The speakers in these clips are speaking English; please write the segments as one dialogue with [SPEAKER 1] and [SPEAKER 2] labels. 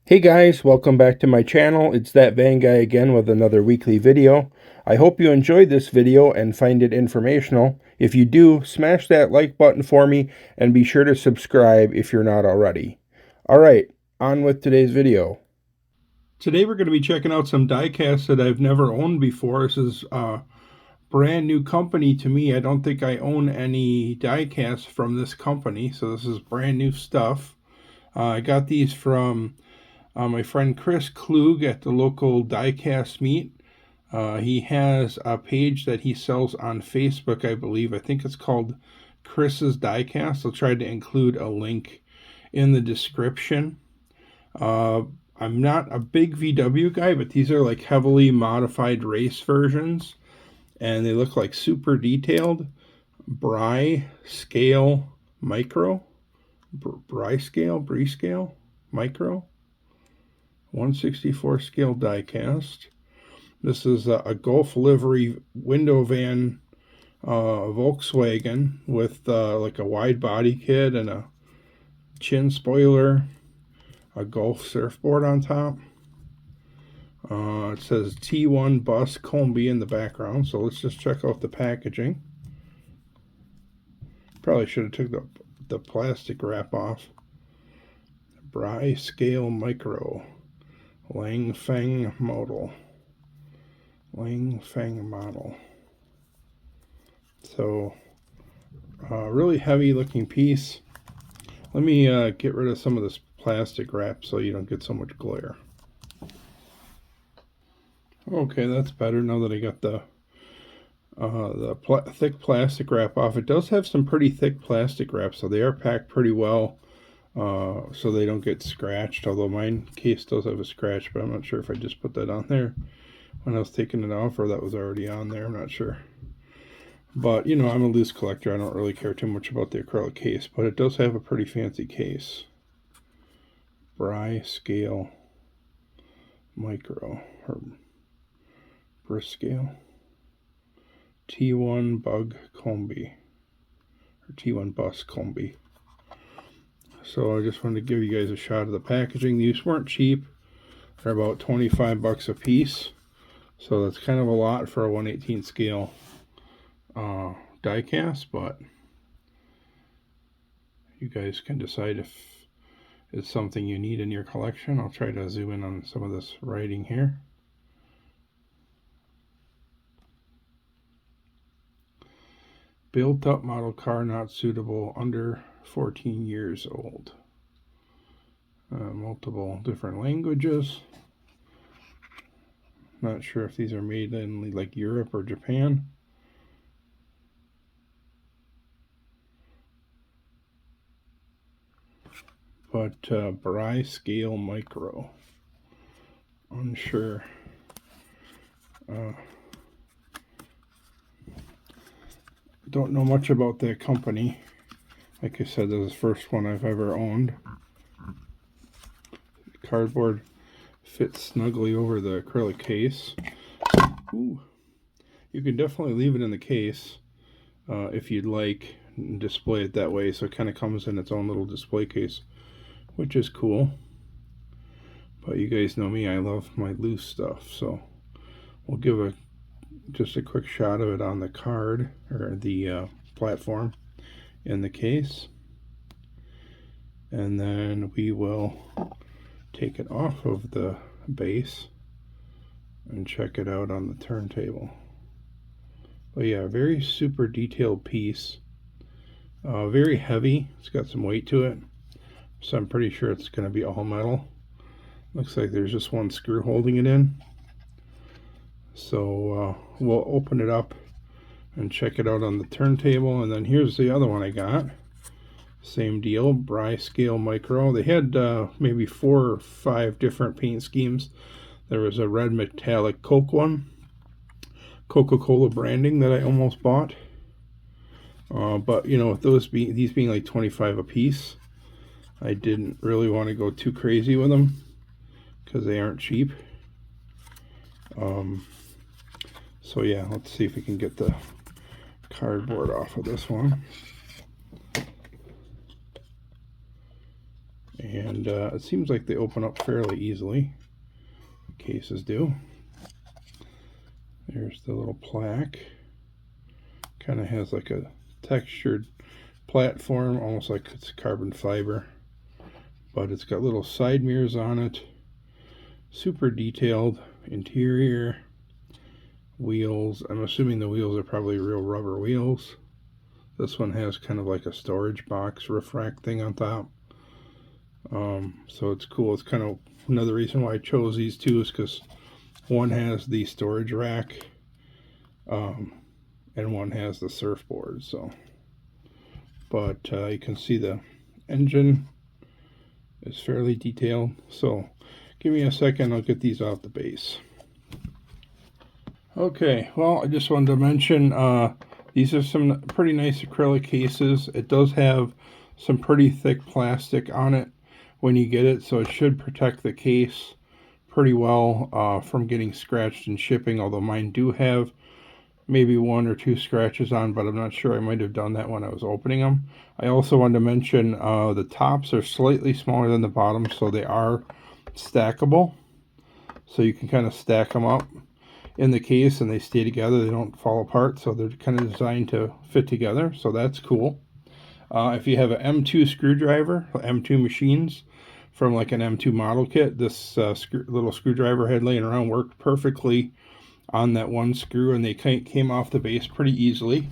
[SPEAKER 1] Hey guys, welcome back to my channel. It's that Van guy again with another weekly video. I hope you enjoyed this video and find it informational. If you do, smash that like button for me and be sure to subscribe if you're not already. Alright, on with today's video. Today we're going to be checking out some diecasts that I've never owned before. This is a brand new company to me. I don't think I own any diecasts from this company, so this is brand new stuff. I got these from my friend Chris Klug at the local diecast meet. He has a page that he sells on Facebook, I believe. I think it's called Chris's Diecast. I'll try to include a link in the description. I'm not a big VW guy, but these are like heavily modified race versions, and they look like super detailed. BriScale Micro. BriScale Micro. 1/64 scale diecast. This is a Golf livery window van Volkswagen with like a wide body kit and a chin spoiler, a Golf surfboard on top. It says T1 Bus Kombi in the background, so let's just check out the packaging. Probably should have took the plastic wrap off. BriScale Micro. Langfang model. So, really heavy looking piece. Let me get rid of some of this plastic wrap so you don't get so much glare. Okay, that's better now that I got the thick plastic wrap off. It does have some pretty thick plastic wrap, so they are packed pretty well. So they don't get scratched, although mine case does have a scratch, but I'm not sure if I just put that on there when I was taking it off or that was already on there. I'm not sure. But, you know, I'm a loose collector. I don't really care too much about the acrylic case, but it does have a pretty fancy case. BriScale Micro, or BriScale T1 Bug Kombi, or T1 Bus Kombi. So I just wanted to give you guys a shot of the packaging. These weren't cheap. They're about 25 bucks a piece. So that's kind of a lot for a 1/18 scale diecast, but you guys can decide if it's something you need in your collection. I'll try to zoom in on some of this writing here. Built up model car not suitable under 14 years old. Multiple different languages. Not sure if these are made in like Europe or Japan. But BriScale Micro. Unsure. Don't know much about that company. Like I said, this is the first one I've ever owned. Cardboard fits snugly over the acrylic case. Ooh. You can definitely leave it in the case if you'd like and display it that way. So it kind of comes in its own little display case, which is cool. But you guys know me, I love my loose stuff. So we'll give just a quick shot of it on the card or the platform in the case, and then we will take it off of the base and check it out on the turntable. But yeah, very super detailed piece, very heavy. It's got some weight to it, so I'm pretty sure it's going to be all metal. Looks like there's just one screw holding it in. So we'll open it up and check it out on the turntable. And then here's the other one I got. Same deal, BriScale Micro. They had maybe 4 or 5 different paint schemes. There was a red metallic Coke one, Coca-Cola branding that I almost bought. But you know, with these being like 25 a piece, I didn't really want to go too crazy with them because they aren't cheap. So yeah, let's see if we can get the cardboard off of this one. And it seems like they open up fairly easily. Cases do. There's the little plaque. Kind of has like a textured platform, almost like it's carbon fiber. But it's got little side mirrors on it. Super detailed interior. Wheels. I'm assuming the wheels are probably real rubber wheels. This one has kind of like a storage box roof rack thing on top. So it's cool. It's kind of another reason why I chose these two is because one has the storage rack and one has the surfboard. So, but you can see the engine is fairly detailed. So give me a second, I'll get these off the base. Okay, well, I just wanted to mention these are some pretty nice acrylic cases. It does have some pretty thick plastic on it when you get it, so it should protect the case pretty well from getting scratched in shipping, although mine do have maybe 1 or 2 scratches on, but I'm not sure. I might have done that when I was opening them. I also wanted to mention the tops are slightly smaller than the bottom, so they are stackable. So you can kind of stack them up in the case and they stay together. They don't fall apart, so they're kind of designed to fit together, so that's cool. If you have an M2 screwdriver, M2 machines from like an M2 model kit, this little screwdriver head laying around worked perfectly on that one screw, and they came off the base pretty easily.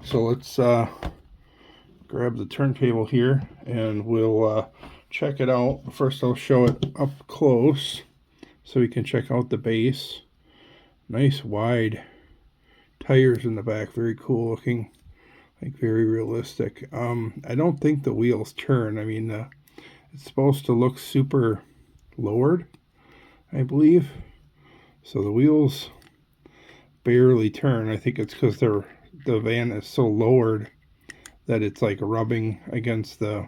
[SPEAKER 1] So let's grab the turntable here and we'll check it out. First I'll show it up close so we can check out the base. Nice wide tires in the back, very cool looking, like very realistic. I don't think the wheels turn. I mean, it's supposed to look super lowered, I believe. So the wheels barely turn. I think it's because the van is so lowered that it's like rubbing against the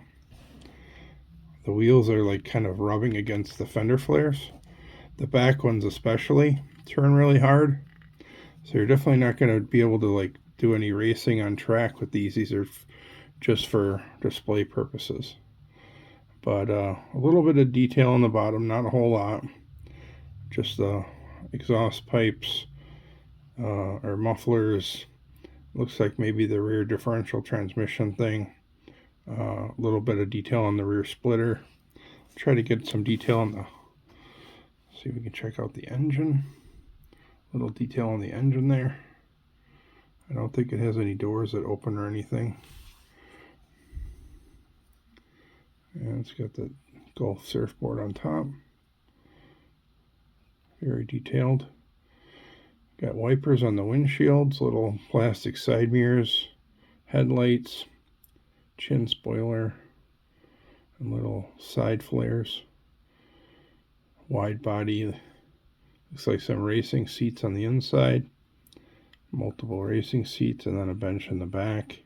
[SPEAKER 1] wheels are like kind of rubbing against the fender flares. The back ones especially turn really hard, so you're definitely not going to be able to like do any racing on track with these. These are just for display purposes. But a little bit of detail on the bottom, not a whole lot. Just the exhaust pipes or mufflers. Looks like maybe the rear differential transmission thing. A little bit of detail on the rear splitter. Try to get some detail on the. See if we can check out the engine. Little detail on the engine there. I don't think it has any doors that open or anything. And it's got the Golf surfboard on top. Very detailed. Got wipers on the windshields, little plastic side mirrors, headlights, chin spoiler, and little side flares. Wide body. Looks like some racing seats on the inside, multiple racing seats, and then a bench in the back.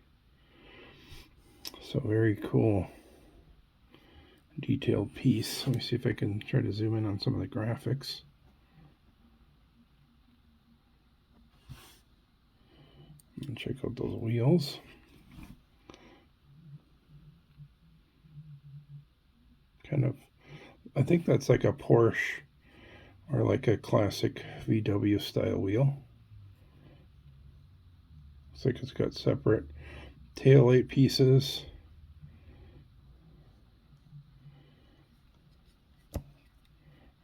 [SPEAKER 1] So very cool detailed piece. Let me see if I can try to zoom in on some of the graphics. And check out those wheels. Kind of, I think that's like a Porsche or like a classic VW style wheel. Looks like it's got separate taillight pieces.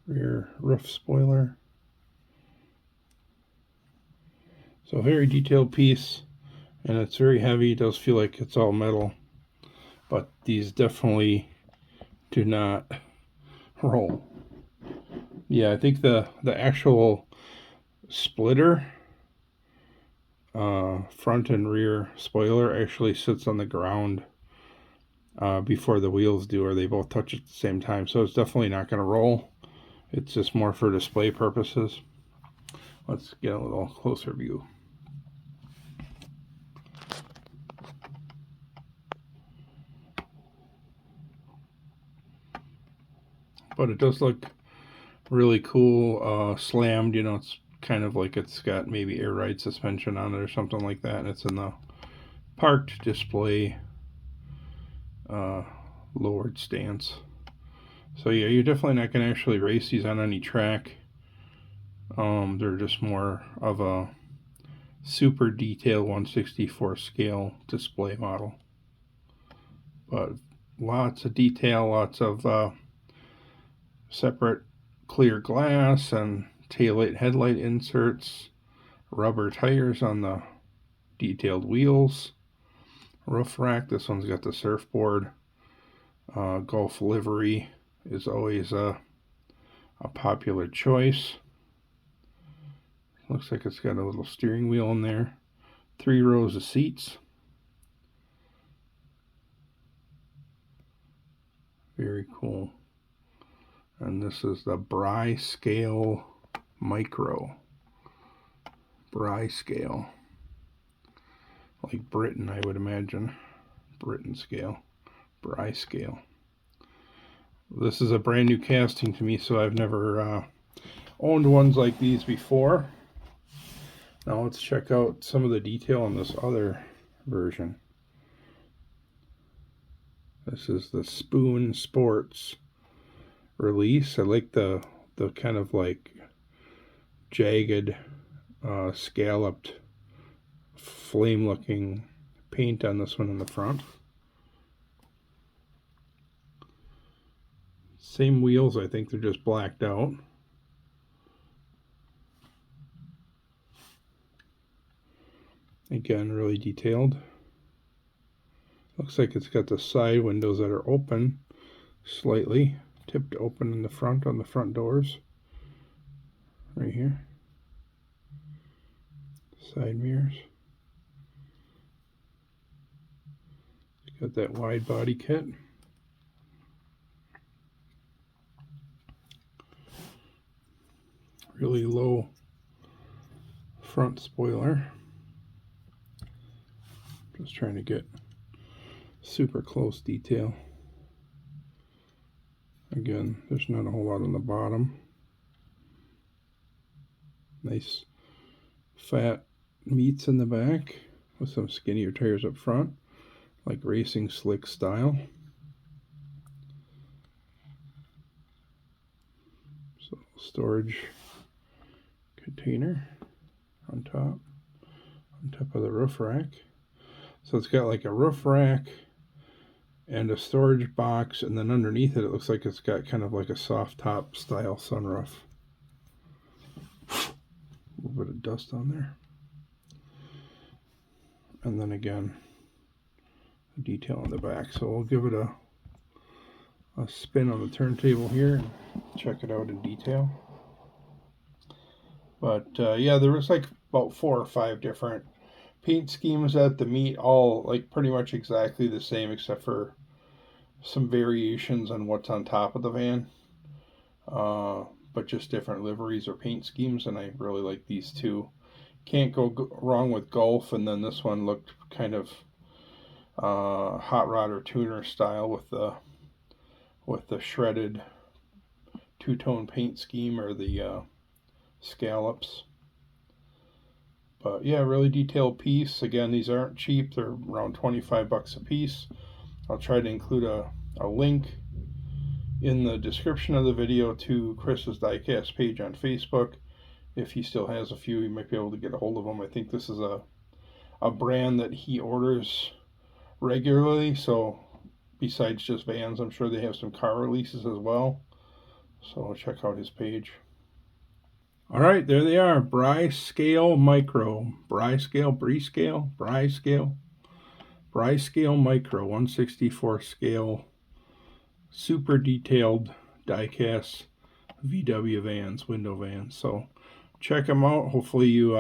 [SPEAKER 1] Rear roof spoiler. So a very detailed piece, and it's very heavy. It does feel like it's all metal, but these definitely do not roll. Yeah, I think the actual splitter, front and rear spoiler, actually sits on the ground before the wheels do, or they both touch at the same time. So it's definitely not going to roll. It's just more for display purposes. Let's get a little closer view. But it does look really cool, slammed. You know, it's kind of like it's got maybe air ride suspension on it or something like that, and it's in the parked display lowered stance. So yeah, you're definitely not going to actually race these on any track. They're just more of a super detailed 1/64 scale display model. But lots of detail, lots of separate clear glass and taillight headlight inserts, rubber tires on the detailed wheels, roof rack. This one's got the surfboard. Golf livery is always a popular choice. Looks like it's got a little steering wheel in there. 3 rows of seats. Very cool. And this is the BriScale Micro. BriScale. Like Britain, I would imagine. Britain scale. BriScale. This is a brand new casting to me, so I've never owned ones like these before. Now let's check out some of the detail on this other version. This is the Spoon Sports release. I like the kind of like jagged, scalloped, flame looking paint on this one in the front. Same wheels, I think they're just blacked out. Again, really detailed. Looks like it's got the side windows that are open slightly, tipped open in the front on the front doors. Right here. Side mirrors. It's got that wide body kit. Really low front spoiler. Just trying to get super close detail. Again, there's not a whole lot on the bottom. Nice fat meats in the back with some skinnier tires up front, like racing slick style. So storage container on top of the roof rack. So it's got like a roof rack and a storage box, and then underneath it looks like it's got kind of like a soft top style sunroof. A little bit of dust on there. And then again, the detail on the back. So we'll give it a spin on the turntable here and check it out in detail. But yeah, there was like about 4 or 5 different paint schemes at the meet, all like pretty much exactly the same except for some variations on what's on top of the van, but just different liveries or paint schemes, and I really like these two. Can't go wrong with Golf, and then this one looked kind of hot rod or tuner style with the shredded two-tone paint scheme or the scallops. But yeah, really detailed piece. Again, these aren't cheap. They're around 25 bucks a piece. I'll try to include a link in the description of the video to Chris's Diecast page on Facebook. If he still has a few, you might be able to get a hold of them. I think this is a brand that he orders regularly. So besides just vans, I'm sure they have some car releases as well. So check out his page. All right, there they are. BriScale Micro. BriScale Micro 1/64 scale, super detailed diecast VW vans, window vans. So check them out. Hopefully you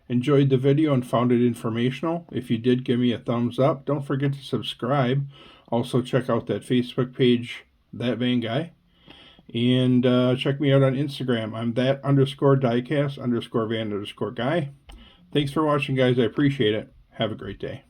[SPEAKER 1] enjoyed the video and found it informational. If you did, give me a thumbs up. Don't forget to subscribe. Also check out that Facebook page, That Van Guy. And check me out on Instagram. I'm that_diecast_van_guy. Thanks for watching, guys. I appreciate it. Have a great day.